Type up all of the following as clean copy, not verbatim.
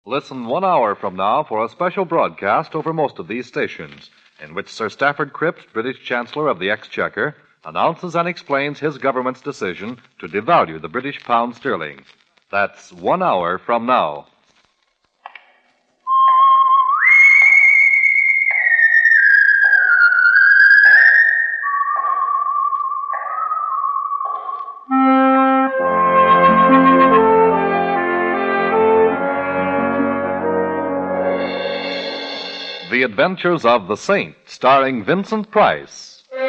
Listen 1 hour from now for a special broadcast over most of these stations, in which Sir Stafford Cripps, British Chancellor of the Exchequer, announces and explains his government's decision to devalue the British pound sterling. That's 1 hour from now. The Adventures of the Saint, starring Vincent Price. The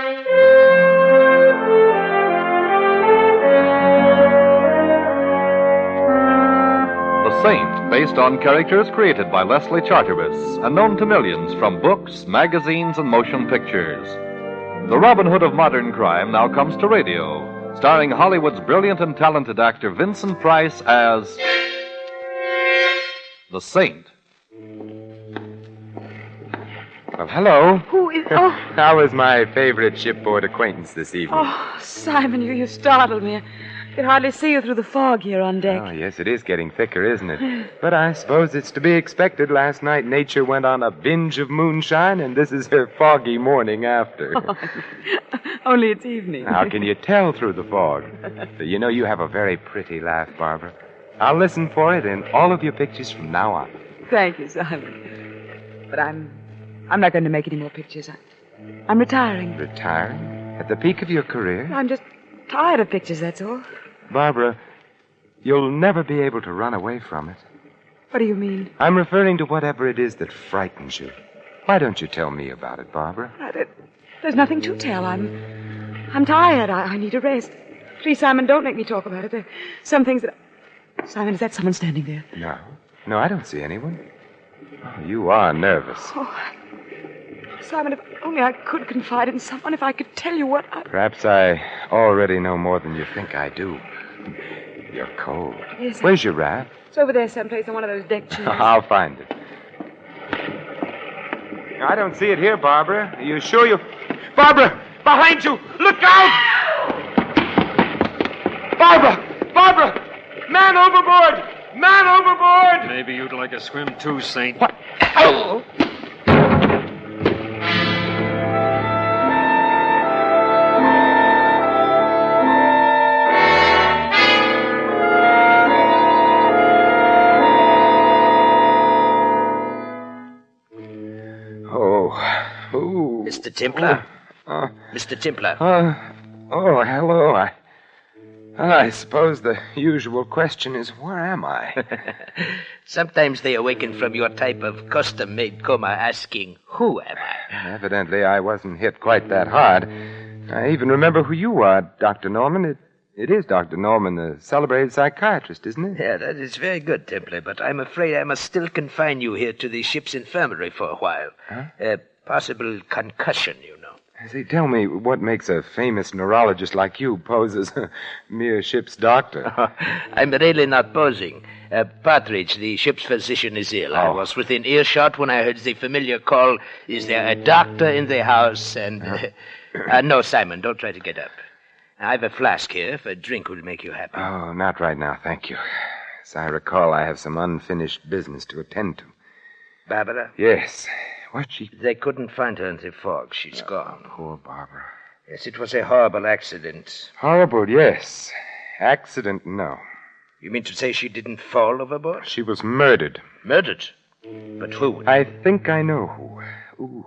Saint, based on characters created by Leslie Charteris and known to millions from books, magazines, and motion pictures. The Robin Hood of modern crime now comes to radio, starring Hollywood's brilliant and talented actor Vincent Price as the Saint. Well, hello. Who is... Oh. How is my favorite shipboard acquaintance this evening? Oh, Simon, you startled me. I could hardly see you through the fog here on deck. Oh, yes, it is getting thicker, isn't it? But I suppose it's to be expected. Last night, nature went on a binge of moonshine, and this is her foggy morning after. Oh, only it's evening. How can you tell through the fog? You know, you have a very pretty laugh, Barbara. I'll listen for it in all of your pictures from now on. Thank you, Simon. But I'm not going to make any more pictures. I'm retiring. Retiring? At the peak of your career? I'm just tired of pictures, that's all. Barbara, you'll never be able to run away from it. What do you mean? I'm referring to whatever it is that frightens you. Why don't you tell me about it, Barbara? There's nothing to tell. I'm tired. I need a rest. Please, Simon, don't make me talk about it. There are some things that... Simon, is that someone standing there? No, I don't see anyone. Oh, you are nervous. Oh, Simon, if only I could confide in someone, if I could tell you what I... Perhaps I already know more than you think I do. You're cold. Yes. Where's your wrap? It's over there someplace on one of those deck chairs. I'll find it. I don't see it here, Barbara. Are you sure you... Barbara! Behind you! Look out! Barbara! Man overboard! Man overboard! Maybe you'd like a swim too, Saint. What? Oh! Mr. Templar? Mr. Templar? Hello. I suppose the usual question is, where am I? Sometimes they awaken from your type of custom-made coma asking, who am I? Evidently, I wasn't hit quite that hard. I even remember who you are, Dr. Norman. It is Dr. Norman, the celebrated psychiatrist, isn't it? Yeah, that is very good, Templar, but I'm afraid I must still confine you here to the ship's infirmary for a while. Huh? Possible concussion, you know. Say, tell me, what makes a famous neurologist like you pose as a mere ship's doctor? I'm really not posing. Partridge, the ship's physician, is ill. I was within earshot when I heard the familiar call, is there a doctor in the house? And, no, Simon, don't try to get up. I've a flask here if a drink will make you happy. Oh, not right now, thank you. As I recall, I have some unfinished business to attend to. Barbara? Yes. What, They couldn't find her in the fog. She's gone. Poor Barbara. Yes, it was a horrible accident. Horrible, yes. Accident, no. You mean to say she didn't fall overboard? She was murdered. Murdered? But who? I think I know who. Ooh,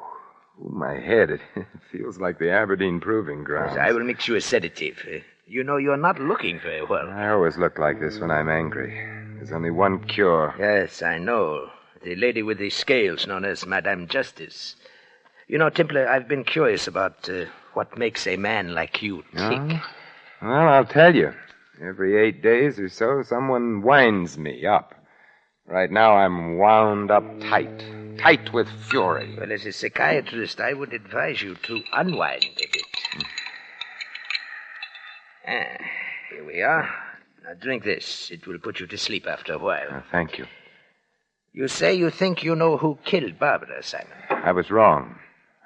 my head. It feels like the Aberdeen Proving Grounds. Yes, I will mix you a sedative. You know, you're not looking very well. I always look like this when I'm angry. There's only one cure. Yes, I know. The lady with the scales known as Madame Justice. You know, Templar, I've been curious about what makes a man like you tick. Well, I'll tell you. Every 8 days or so, someone winds me up. Right now, I'm wound up tight. Tight with fury. Well, as a psychiatrist, I would advise you to unwind a bit. Here we are. Now, drink this. It will put you to sleep after a while. Thank you. You say you think you know who killed Barbara, Simon. I was wrong.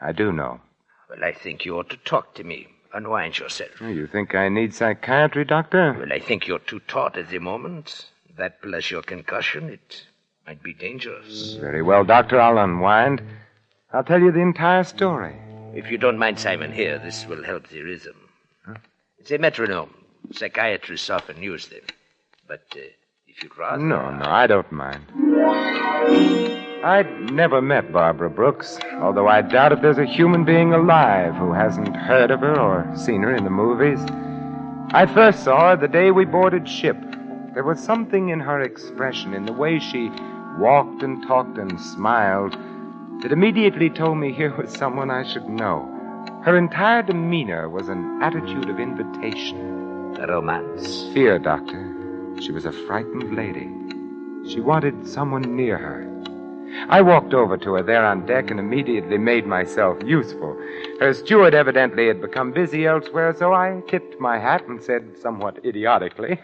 I do know. Well, I think you ought to talk to me. Unwind yourself. You think I need psychiatry, Doctor? Well, I think you're too taut at the moment. That plus your concussion, it Might be dangerous. Very well, Doctor. I'll unwind. I'll tell you the entire story. If you don't mind, Simon, here, this will help the rhythm. Huh? It's a metronome. Psychiatrists often use them. But if you'd rather... No, I don't mind. I'd never met Barbara Brooks, although I doubt if there's a human being alive who hasn't heard of her or seen her in the movies. I first saw her the day we boarded ship. There was something in her expression, in the way she walked and talked and smiled, that immediately told me here was someone I should know. Her entire demeanor was an attitude of invitation. A romance. Fear, Doctor. She was a frightened lady. She wanted someone near her. I walked over to her there on deck and immediately made myself useful. Her steward evidently had become busy elsewhere, so I tipped my hat and said somewhat idiotically,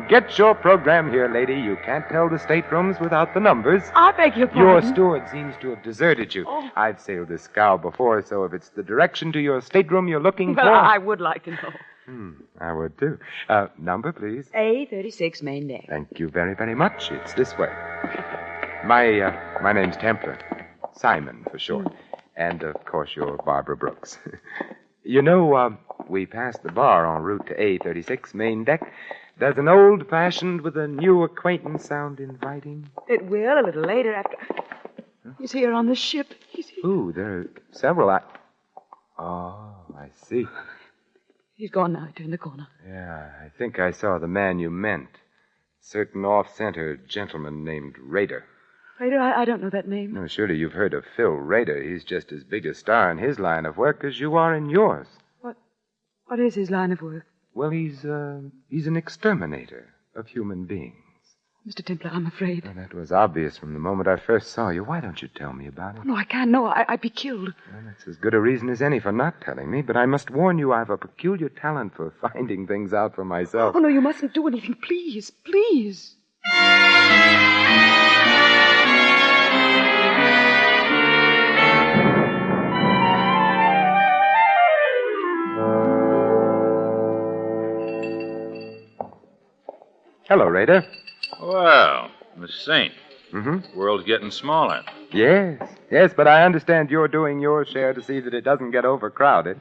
"Get your program here, lady. You can't tell the staterooms without the numbers." I beg your pardon. Your steward seems to have deserted you. Oh. I've sailed this scow before, so if it's the direction to your stateroom you're looking Well, for... I would like to know. I would, too. Number, please. A36 main deck. Thank you very, very much. It's this way. My name's Templar. Simon, for short. And, of course, you're Barbara Brooks. You know, we passed the bar en route to A36, main deck. Does an old-fashioned with a new acquaintance sound inviting? It will a little later after... He's here on the ship. He's here. Ooh, there are several... Oh, I see. He's gone now. He turned the corner. Yeah, I think I saw the man you meant. Certain off-center gentleman named Rader. Rader? I don't know that name. No, surely you've heard of Phil Rader. He's just as big a star in his line of work as you are in yours. What is his line of work? Well, he's an exterminator of human beings. Mr. Templar, I'm afraid. Well, that was obvious from the moment I first saw you. Why don't you tell me about it? No, I can't. No, I'd be killed. Well, that's as good a reason as any for not telling me, but I must warn you I've a peculiar talent for finding things out for myself. Oh, no, you mustn't do anything. Please, please. Hello, Rader. Well, Miss Saint. Mm-hmm. World's getting smaller. Yes, but I understand you're doing your share to see that it doesn't get overcrowded.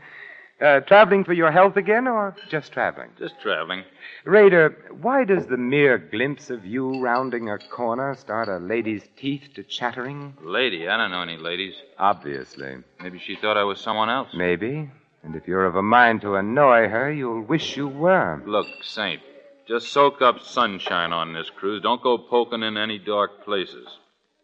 Traveling for your health again, or just traveling? Just traveling. Rader, why does the mere glimpse of you rounding a corner start a lady's teeth to chattering? Lady? I don't know any ladies. Obviously. Maybe she thought I was someone else. Maybe. And if you're of a mind to annoy her, you'll wish you were. Look, Saint, just soak up sunshine on this cruise. Don't go poking in any dark places.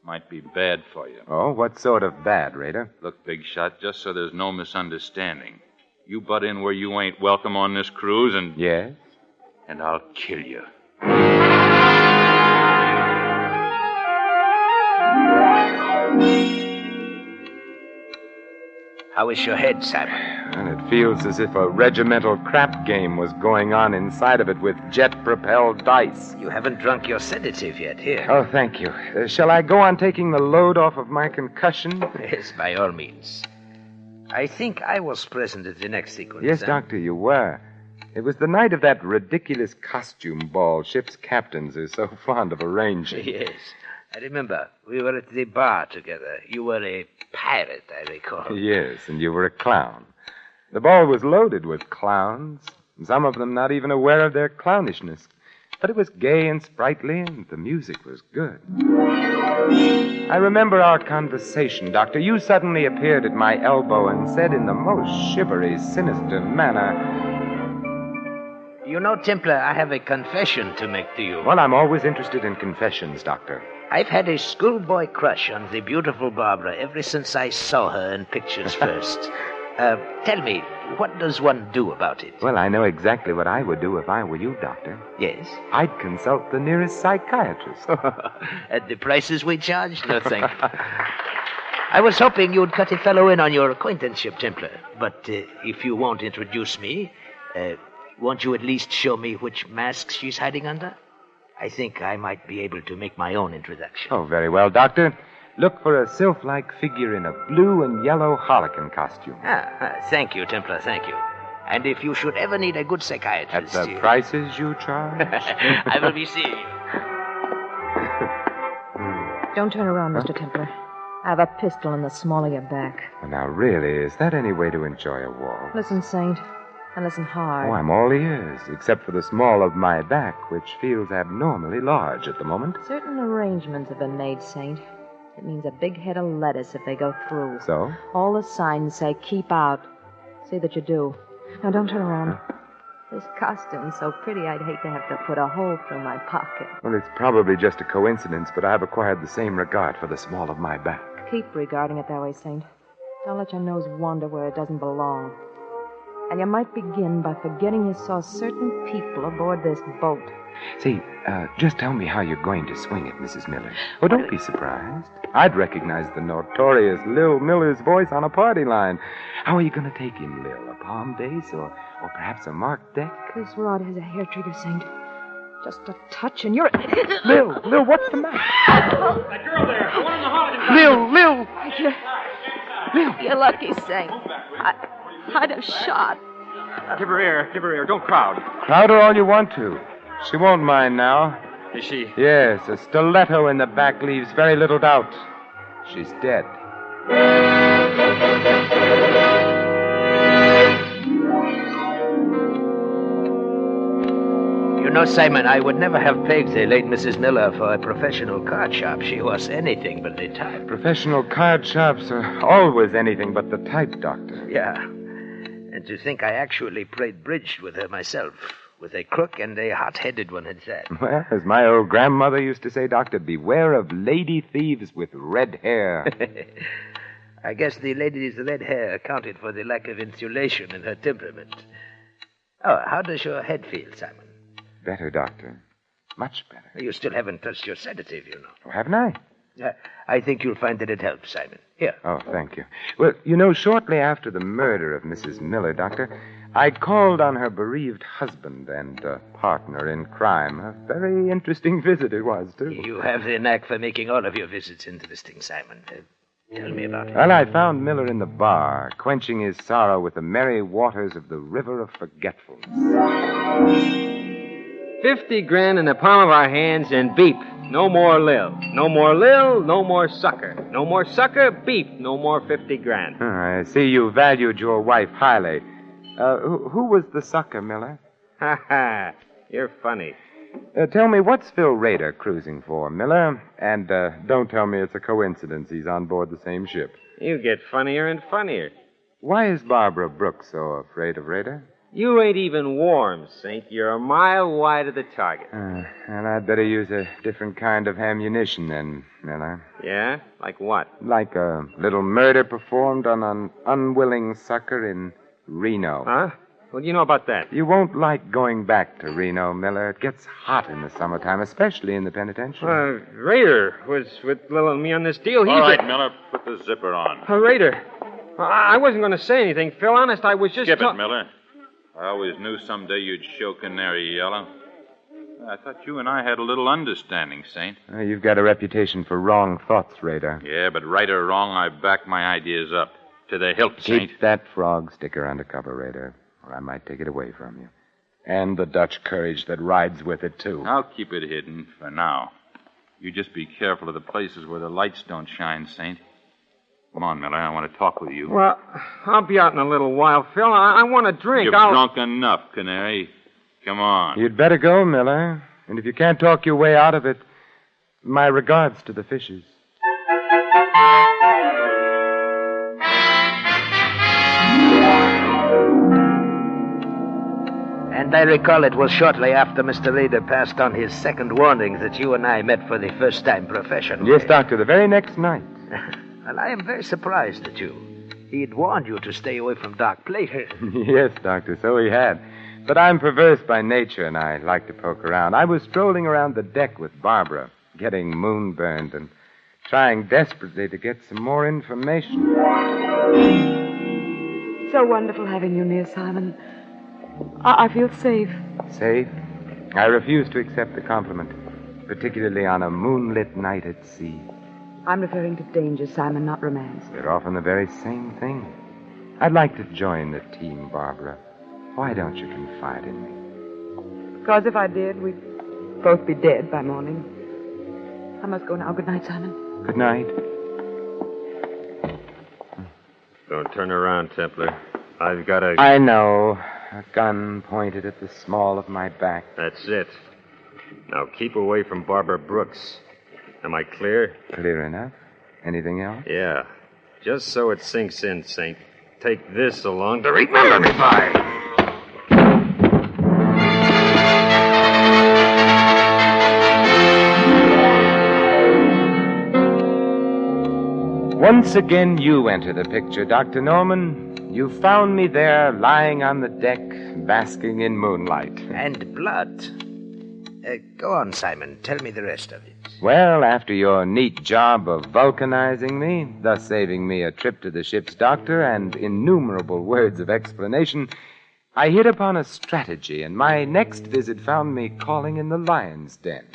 Might be bad for you. Oh, what sort of bad, Rader? Look, Big Shot, just so there's no misunderstanding. You butt in where you ain't welcome on this cruise and... Yes? And I'll kill you. How is your head, Simon? And it feels as if a regimental crap game was going on inside of it with jet-propelled dice. You haven't drunk your sedative yet. Here. Oh, thank you. Shall I go on taking the load off of my concussion? Yes, by all means. I think I was present at the next sequence. Yes, Doctor, you were. It was the night of that ridiculous costume ball ship's captains are so fond of arranging. Yes. I remember. We were at the bar together. You were a pirate, I recall. Yes, and you were a clown. The ball was loaded with clowns, some of them not even aware of their clownishness. But it was gay and sprightly, and the music was good. I remember our conversation, Doctor. You suddenly appeared at my elbow and said in the most shivery, sinister manner... You know, Templar, I have a confession to make to you. Well, I'm always interested in confessions, Doctor. I've had a schoolboy crush on the beautiful Barbara ever since I saw her in pictures first. Tell me, what does one do about it? Well, I know exactly what I would do if I were you, Doctor. Yes? I'd consult the nearest psychiatrist. At the prices we charge? No, thank you. I was hoping you'd cut a fellow in on your acquaintanceship, Templar. But if you won't introduce me, won't you at least show me which mask she's hiding under? I think I might be able to make my own introduction. Oh, very well, Doctor. Look for a sylph-like figure in a blue and yellow harlequin costume. Thank you, Templar, thank you. And if you should ever need a good psychiatrist... At the prices you charge? I will be seeing you. Don't turn around, Mr. Templar. I have a pistol in the small of your back. Well, now, really, is that any way to enjoy a waltz? Listen, Saint, and listen hard. Oh, I'm all ears, except for the small of my back, which feels abnormally large at the moment. Certain arrangements have been made, Saint. It means a big head of lettuce if they go through. So? All the signs say keep out. See that you do. Now, don't turn around. This costume's so pretty, I'd hate to have to put a hole through my pocket. Well, it's probably just a coincidence, but I've acquired the same regard for the small of my back. Keep regarding it that way, Saint. Don't let your nose wander where it doesn't belong. And you might begin by forgetting you saw certain people aboard this boat. See, just tell me how you're going to swing it, Mrs. Miller. Oh, don't be surprised. I'd recognize the notorious Lil Miller's voice on a party line. How are you going to take him, Lil? A palm base or perhaps a marked deck? This rod has a hair trigger, Saint. Just a touch and you're... Lil, what's the matter? That girl there, the one in the hall. Lil! You're lucky, Saint. I'd have shot. Give her air. Don't crowd. Crowd her all you want to. She won't mind now. Is she? Yes, a stiletto in the back leaves very little doubt. She's dead. You know, Simon, I would never have pegged the late Mrs. Miller for a professional card sharp. She was anything but the type. Professional card sharps are always anything but the type, Doctor. Yeah. And to think I actually played bridge with her myself. With a crook and a hot-headed one at that. Well, as my old grandmother used to say, Doctor, beware of lady thieves with red hair. I guess the lady's red hair accounted for the lack of insulation in her temperament. Oh, how does your head feel, Simon? Better, Doctor. Much better. You still haven't touched your sedative, you know. Oh, haven't I? I think you'll find that it helps, Simon. Here. Oh, thank you. Well, you know, shortly after the murder of Mrs. Miller, Doctor, I called on her bereaved husband and partner in crime. A very interesting visit it was, too. You have the knack for making all of your visits interesting, Simon. Tell me about it. Well, I found Miller in the bar, quenching his sorrow with the merry waters of the River of Forgetfulness. 50 grand in the palm of our hands and beep. No more Lil. No more Lil, no more sucker. No more sucker, beep. No more 50 grand. I see you valued your wife highly. Who was the sucker, Miller? Ha ha. You're funny. Tell me, what's Phil Rader cruising for, Miller? And don't tell me it's a coincidence he's on board the same ship. You get funnier and funnier. Why is Barbara Brooks so afraid of Rader? You ain't even warm, Saint. You're a mile wide of the target. And I'd better use a different kind of ammunition then, Miller. Yeah? Like what? Like a little murder performed on an unwilling sucker in Reno. Huh? What do you know about that? You won't like going back to Reno, Miller. It gets hot in the summertime, especially in the penitentiary. Raider was with Lil and me on this deal. All right, Miller, put the zipper on. Raider. I wasn't going to say anything, Phil. Honest, I was just... Skip it, Miller. I always knew someday you'd show Canary Yellow. I thought you and I had a little understanding, Saint. You've got a reputation for wrong thoughts, Rader. Yeah, but right or wrong, I back my ideas up. To the hilt, Saint. Keep that frog sticker under cover, Rader, or I might take it away from you. And the Dutch courage that rides with it, too. I'll keep it hidden for now. You just be careful of the places where the lights don't shine, Saint. Come on, Miller. I want to talk with you. Well, I'll be out in a little while, Phil. I want a drink. You've drunk enough, Canary. Come on. You'd better go, Miller. And if you can't talk your way out of it, my regards to the fishes. And I recall it was shortly after Mr. Rader passed on his second warning that you and I met for the first time professionally. Yes, Doctor, the very next night. Well, I am very surprised at you. He'd warned you to stay away from dark places. Yes, Doctor, so he had. But I'm perverse by nature, and I like to poke around. I was strolling around the deck with Barbara, getting moonburned and trying desperately to get some more information. So wonderful having you near, Simon. I feel safe. Safe? I refuse to accept the compliment, particularly on a moonlit night at sea. I'm referring to danger, Simon, not romance. They're often the very same thing. I'd like to join the team, Barbara. Why don't you confide in me? Because if I did, we'd both be dead by morning. I must go now. Good night, Simon. Good night. Don't turn around, Templar. I've got a... I know. A gun pointed at the small of my back. That's it. Now keep away from Barbara Brooks. Am I clear? Clear enough. Anything else? Yeah. Just so it sinks in, Saint. Take this along to remember me by. Once again, you enter the picture, Dr. Norman. You found me there, lying on the deck, basking in moonlight. And blood. Go on, Simon. Tell me the rest of it. Well, after your neat job of vulcanizing me, thus saving me a trip to the ship's doctor and innumerable words of explanation, I hit upon a strategy, and my next visit found me calling in the lion's den.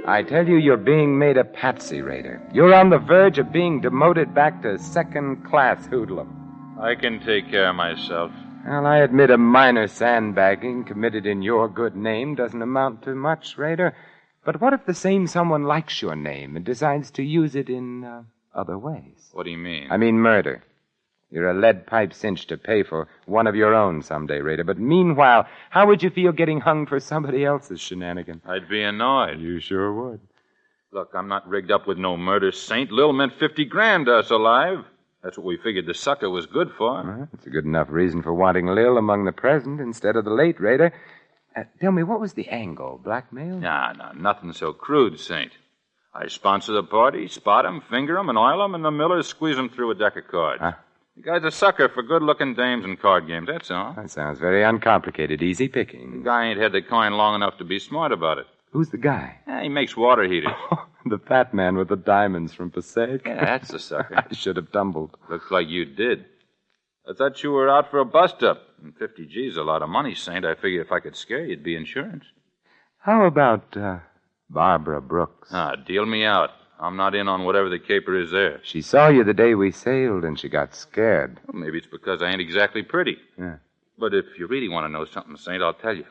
I tell you, you're being made a patsy, Raider. You're on the verge of being demoted back to second-class hoodlum. I can take care of myself. Well, I admit a minor sandbagging committed in your good name doesn't amount to much, Raider. But what if the same someone likes your name and decides to use it in other ways? What do you mean? I mean murder. You're a lead pipe cinch to pay for one of your own someday, Raider. But meanwhile, how would you feel getting hung for somebody else's shenanigans? I'd be annoyed. You sure would. Look, I'm not rigged up with no murder, Saint. Lil meant 50 grand to us alive. That's what we figured the sucker was good for. Well, it's a good enough reason for wanting Lil among the present instead of the late, Raider. Tell me, what was the angle? Blackmail? Nah, nothing so crude, Saint. I sponsor the party, spot him, finger him, and oil him, and the Millers squeeze him through a deck of cards. Huh? The guy's a sucker for good-looking dames and card games, that's all. That sounds very uncomplicated. Easy picking. The guy ain't had the coin long enough to be smart about it. Who's the guy? He makes water heaters. The fat man with the diamonds from Passaic? Yeah, that's the sucker. I should have tumbled. Looks like you did. I thought you were out for a bust-up. And 50 G's a lot of money, Saint. I figured if I could scare you, it'd be insurance. How about Barbara Brooks? Deal me out. I'm not in on whatever the caper is there. She saw you the day we sailed, and she got scared. Well, maybe it's because I ain't exactly pretty. Yeah. But if you really want to know something, Saint, I'll tell you.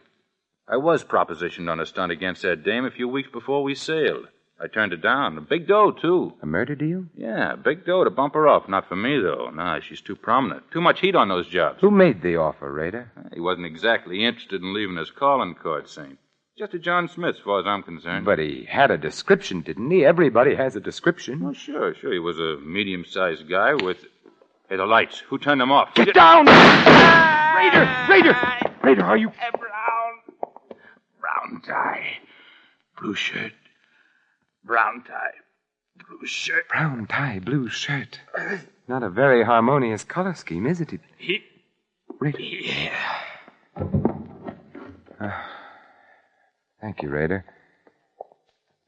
I was propositioned on a stunt against that dame a few weeks before we sailed. I turned it down. A big dough, too. A murder deal? Yeah, big dough to bump her off. Not for me, though. Nah, she's too prominent. Too much heat on those jobs. Who made the offer, Raider? He wasn't exactly interested in leaving his calling card, Saint. Just a John Smith, as far as I'm concerned. But he had a description, didn't he? Everybody has a description. Oh, sure. He was a medium-sized guy with... Hey, the lights. Who turned them off? Get down! Raider, are you... Brown tie. Blue shirt. Brown tie. Blue shirt. Brown tie, blue shirt. Not a very harmonious color scheme, is it? Raider. Yeah. Thank you, Raider.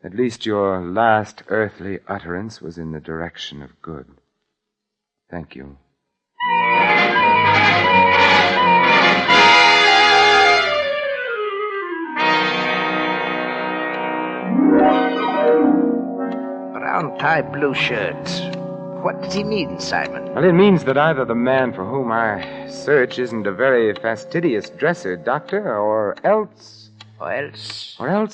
At least your last earthly utterance was in the direction of good. Thank you. Brown tie, blue shirt. What does he mean, Simon? Well, it means that either the man for whom I search isn't a very fastidious dresser, Doctor, or else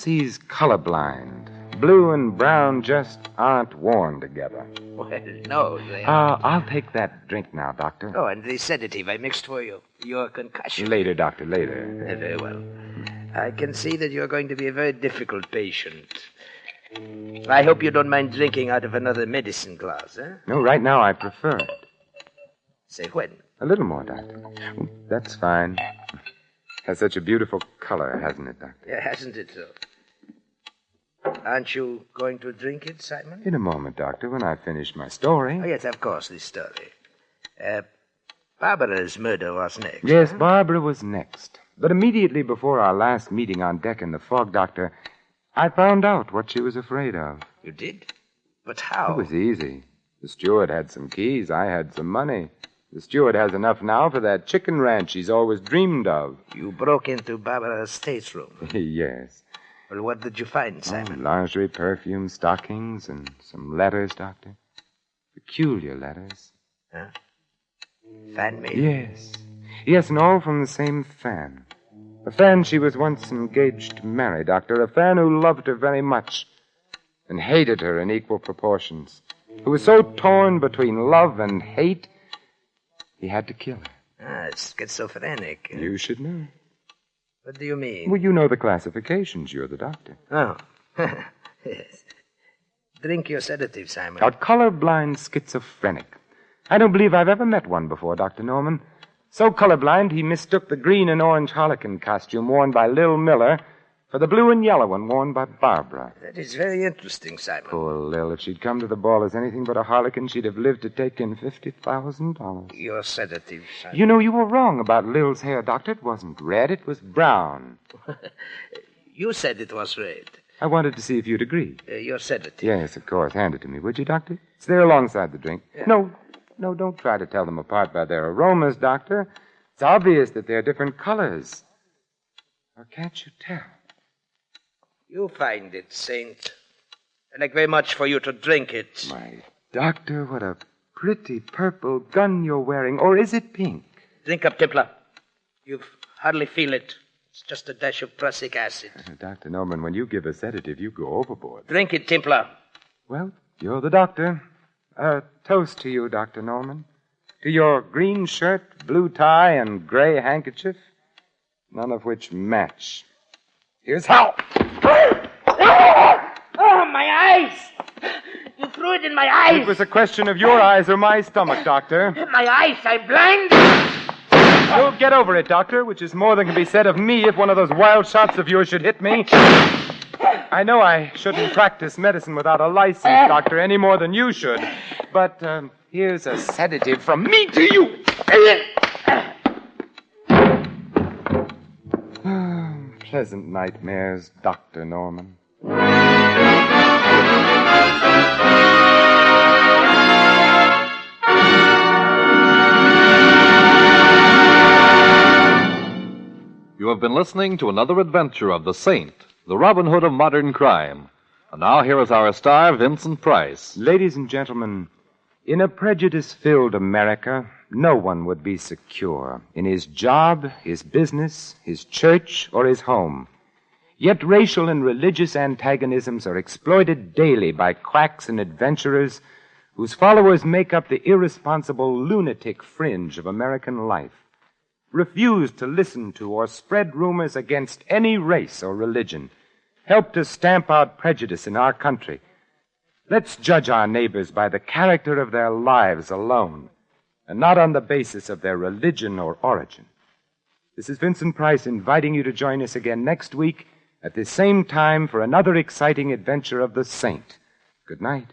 he's colorblind. Blue and brown just aren't worn together. Well, no, they are. I'll take that drink now, Doctor. Oh, and the sedative I mixed for you. Your concussion. Later, Doctor, later. Very well. I can see that you're going to be a very difficult patient. I hope you don't mind drinking out of another medicine glass, eh? No, right now I prefer it. Say when? A little more, Doctor. That's fine. Has such a beautiful color, hasn't it, Doctor? Yeah, hasn't it, though? Aren't you going to drink it, Simon? In a moment, Doctor, when I finish my story. Oh, yes, of course, this story. Barbara's murder was next. Yes, huh? Barbara was next. But immediately before our last meeting on deck in the fog, Doctor, I found out what she was afraid of. You did? But how? It was easy. The steward had some keys. I had some money. The steward has enough now for that chicken ranch he's always dreamed of. You broke into Barbara's stateroom. Yes. Well, what did you find, Simon? Lingerie, perfume, stockings, and some letters, Doctor. Peculiar letters. Huh? Fan mail? Yes. Yes, and all from the same fan. A fan she was once engaged to marry, Doctor. A fan who loved her very much. and hated her in equal proportions, who was so torn between love and hate, he had to kill her. Schizophrenic. You should know. What do you mean? Well, you know the classifications. You're the doctor. Oh. Yes. Drink your sedative, Simon. A colorblind schizophrenic. I don't believe I've ever met one before, Dr. Norman. So colorblind, he mistook the green and orange harlequin costume worn by Lil Miller for the blue and yellow one worn by Barbara. That is very interesting, Simon. Poor Lil. If she'd come to the ball as anything but a harlequin, she'd have lived to take in $50,000. Your sedative, Simon. You know, you were wrong about Lil's hair, Doctor. It wasn't red. It was brown. You said it was red. I wanted to see if you'd agree. Your sedative. Yes, of course. Hand it to me, would you, Doctor? It's there alongside the drink. Yeah. No, don't try to tell them apart by their aromas, Doctor. It's obvious that they're different colors. Or can't you tell? You find it, Saint. I'd like very much for you to drink it. My doctor, what a pretty purple gun you're wearing. Or is it pink? Drink up, Templar. You hardly feel it. It's just a dash of prussic acid. Dr. Norman, when you give a sedative, you go overboard. Drink it, Templar. Well, you're the doctor. A toast to you, Dr. Norman. To your green shirt, blue tie, and gray handkerchief, none of which match. Here's how. Oh, my eyes! You threw it in my eyes! It was a question of your eyes or my stomach, Doctor. My eyes, I'm blind! You'll get over it, Doctor, which is more than can be said of me if one of those wild shots of yours should hit me. I know I shouldn't practice medicine without a license, Doctor, any more than you should. But here's a sedative from me to you. Pleasant nightmares, Dr. Norman. You have been listening to another adventure of the Saint, the Robin Hood of modern crime. And now here is our star, Vincent Price. Ladies and gentlemen, in a prejudice-filled America, no one would be secure in his job, his business, his church, or his home. Yet racial and religious antagonisms are exploited daily by quacks and adventurers whose followers make up the irresponsible lunatic fringe of American life. Refuse to listen to or spread rumors against any race or religion. Help to stamp out prejudice in our country. Let's judge our neighbors by the character of their lives alone, and not on the basis of their religion or origin. This is Vincent Price inviting you to join us again next week at this same time for another exciting adventure of the Saint. Good night.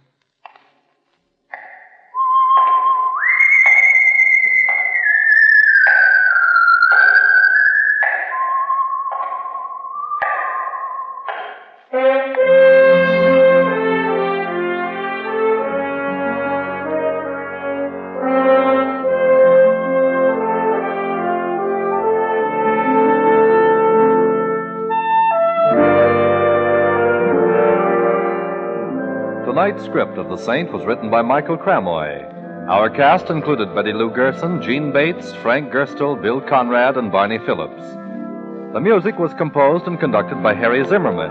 Tonight's script of The Saint was written by Michael Cramoy. Our cast included Betty Lou Gerson, Gene Bates, Frank Gerstle, Bill Conrad, and Barney Phillips. The music was composed and conducted by Harry Zimmerman.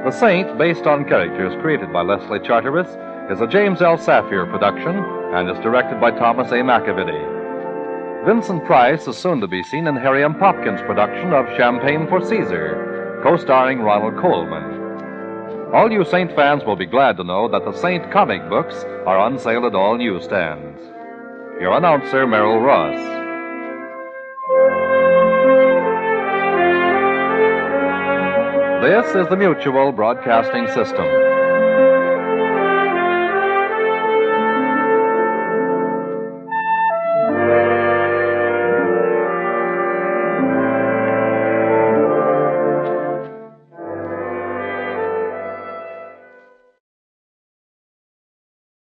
The Saint, based on characters created by Leslie Charteris, is a James L. Safier production and is directed by Thomas A. McAvity. Vincent Price is soon to be seen in Harry M. Popkin's production of Champagne for Caesar, co-starring Ronald Colman. All you Saint fans will be glad to know that the Saint comic books are on sale at all newsstands. Your announcer, Merrill Ross. This is the Mutual Broadcasting System.